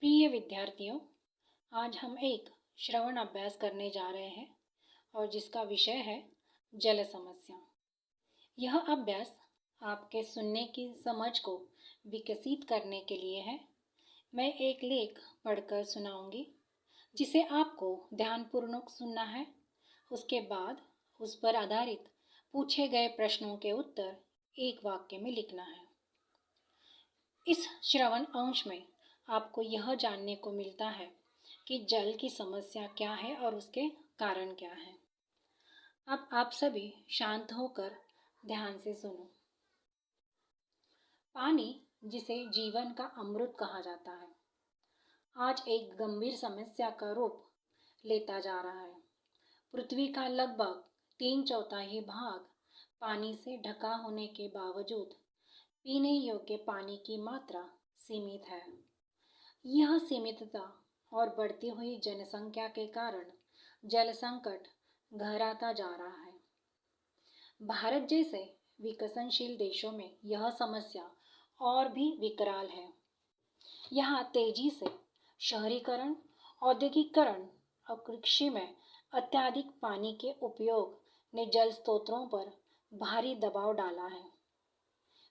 प्रिय विद्यार्थियों, आज हम एक श्रवण अभ्यास करने जा रहे हैं और जिसका विषय है जल समस्या। यह अभ्यास आपके सुनने की समझ को विकसित करने के लिए है। मैं एक लेख पढ़कर सुनाऊंगी जिसे आपको ध्यानपूर्वक सुनना है। उसके बाद उस पर आधारित पूछे गए प्रश्नों के उत्तर एक वाक्य में लिखना है। इस श्रवण अंश में आपको यह जानने को मिलता है कि जल की समस्या क्या है और उसके कारण क्या है। अब आप सभी शांत होकर ध्यान से सुनो। पानी, जिसे जीवन का अमृत कहा जाता है, आज एक गंभीर समस्या का रूप लेता जा रहा है। पृथ्वी का लगभग 3/4 भाग पानी से ढका होने के बावजूद पीने योग्य पानी की मात्रा सीमित है। यह सीमितता और बढ़ती हुई जनसंख्या के कारण जल संकट गहराता जा रहा है। भारत जैसे विकसनशील देशों में यह समस्या और भी विकराल है। यहाँ तेजी से शहरीकरण, औद्योगिकरण और कृषि में अत्यधिक पानी के उपयोग ने जल स्रोतों पर भारी दबाव डाला है।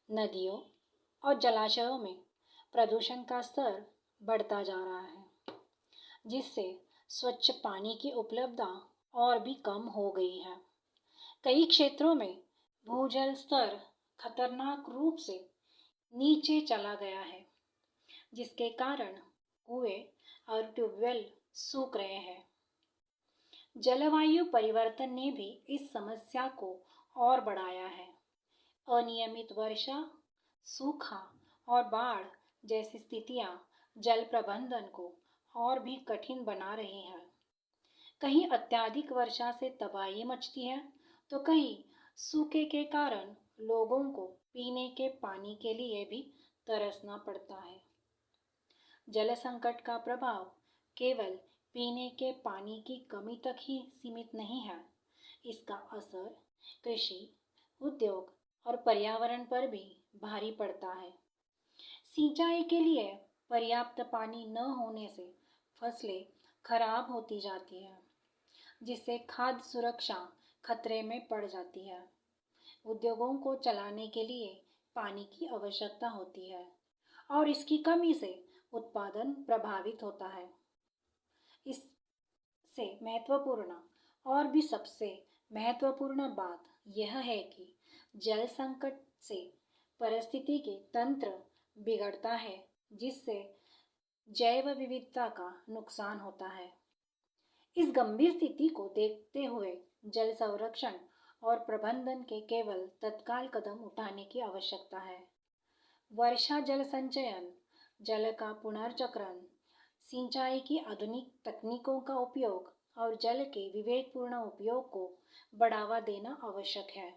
नदियों और जलाशयों में प्रदूषण का स्तर बढ़ता जा रहा है, जिससे स्वच्छ पानी की उपलब्धता और भी कम हो गई है। कई क्षेत्रों में भूजल स्तर खतरनाक रूप से नीचे चला गया है, जिसके कारण कुएं और ट्यूबवेल सूख रहे हैं। जलवायु परिवर्तन ने भी इस समस्या को और बढ़ाया है। अनियमित वर्षा, सूखा और बाढ़ जैसी स्थितियां जल प्रबंधन को और भी कठिन बना रही हैं। कहीं अत्यधिक वर्षा से तबाही मचती है, तो कहीं सूखे के कारण लोगों को पीने के पानी के लिए भी तरसना पड़ता है। जल संकट का प्रभाव केवल पीने के पानी की कमी तक ही सीमित नहीं है। इसका असर कृषि, उद्योग और पर्यावरण पर भी भारी पड़ता है। सिंचाई के लिए पर्याप्त पानी न होने से फसलें खराब होती जाती हैं, जिससे खाद्य सुरक्षा खतरे में पड़ जाती है। उद्योगों को चलाने के लिए पानी की आवश्यकता होती है और इसकी कमी से उत्पादन प्रभावित होता है। इससे महत्वपूर्ण और भी सबसे महत्वपूर्ण बात यह है कि जल संकट से पारिस्थितिकी तंत्र बिगड़ता है, जिससे जैव विविधता का नुकसान होता है। इस गंभीर स्थिति को देखते हुए जल संरक्षण और प्रबंधन के केवल तत्काल कदम उठाने की आवश्यकता है। वर्षा जल संचयन, जल का पुनर्चक्रण, सिंचाई की आधुनिक तकनीकों का उपयोग और जल के विवेकपूर्ण उपयोग को बढ़ावा देना आवश्यक है।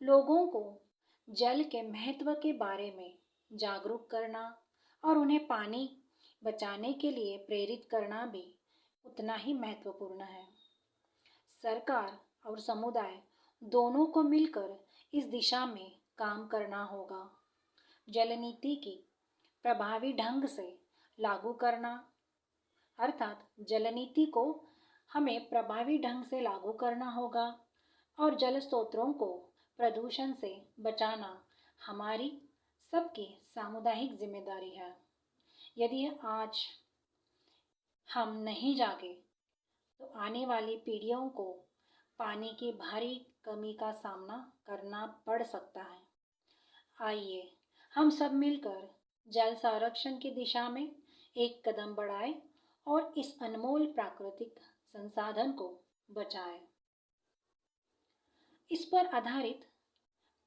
लोगों को जल के महत्व के बारे में जागरूक करना और उन्हें पानी बचाने के लिए प्रेरित करना भी उतना ही महत्वपूर्ण है। सरकार और समुदाय दोनों को मिलकर इस दिशा में काम करना होगा। जल नीति की प्रभावी ढंग से लागू करना, अर्थात जल नीति को हमें प्रभावी ढंग से लागू करना होगा और जल स्रोतों को प्रदूषण से बचाना हमारी सबकी सामुदायिक जिम्मेदारी है। यदि आज हम नहीं जागे तो आने वाली पीढ़ियों को पानी की भारी कमी का सामना करना पड़ सकता है। आइए हम सब मिलकर जल संरक्षण की दिशा में एक कदम बढ़ाएं और इस अनमोल प्राकृतिक संसाधन को बचाएं। इस पर आधारित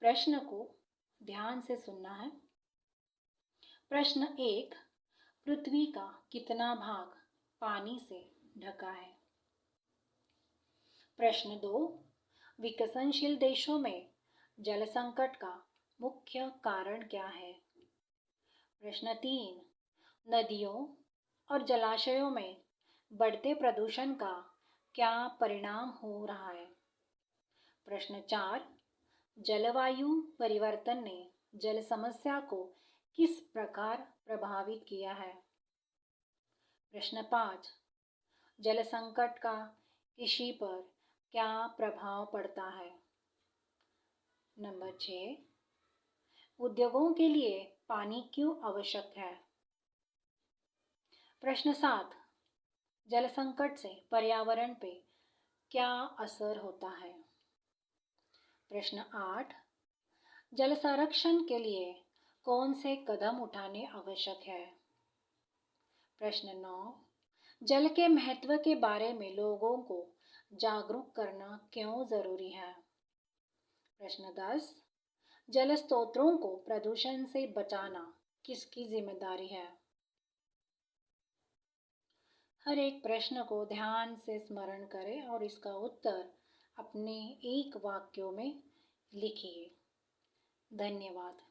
प्रश्न को ध्यान से सुनना है। प्रश्न 1, पृथ्वी का कितना भाग पानी से ढका है? प्रश्न 2, विकसनशील देशों में जल संकट का मुख्य कारण क्या है? प्रश्न 3, नदियों और जलाशयों में बढ़ते प्रदूषण का क्या परिणाम हो रहा है? प्रश्न 4, जलवायु परिवर्तन ने जल समस्या को किस प्रकार प्रभावित किया है? प्रश्न 5, जल संकट का कृषि पर क्या प्रभाव पड़ता है? नंबर 6, उद्योगों के लिए पानी क्यों आवश्यक है? प्रश्न 7, जल संकट से पर्यावरण पे क्या असर होता है? प्रश्न 8, जल संरक्षण के लिए कौन से कदम उठाने आवश्यक है? प्रश्न 9, जल के महत्व के बारे में लोगों को जागरूक करना क्यों जरूरी है? प्रश्न 10, जल स्रोतों को प्रदूषण से बचाना किसकी जिम्मेदारी है? हर एक प्रश्न को ध्यान से स्मरण करें और इसका उत्तर अपने एक वाक्यों में लिखिए। धन्यवाद।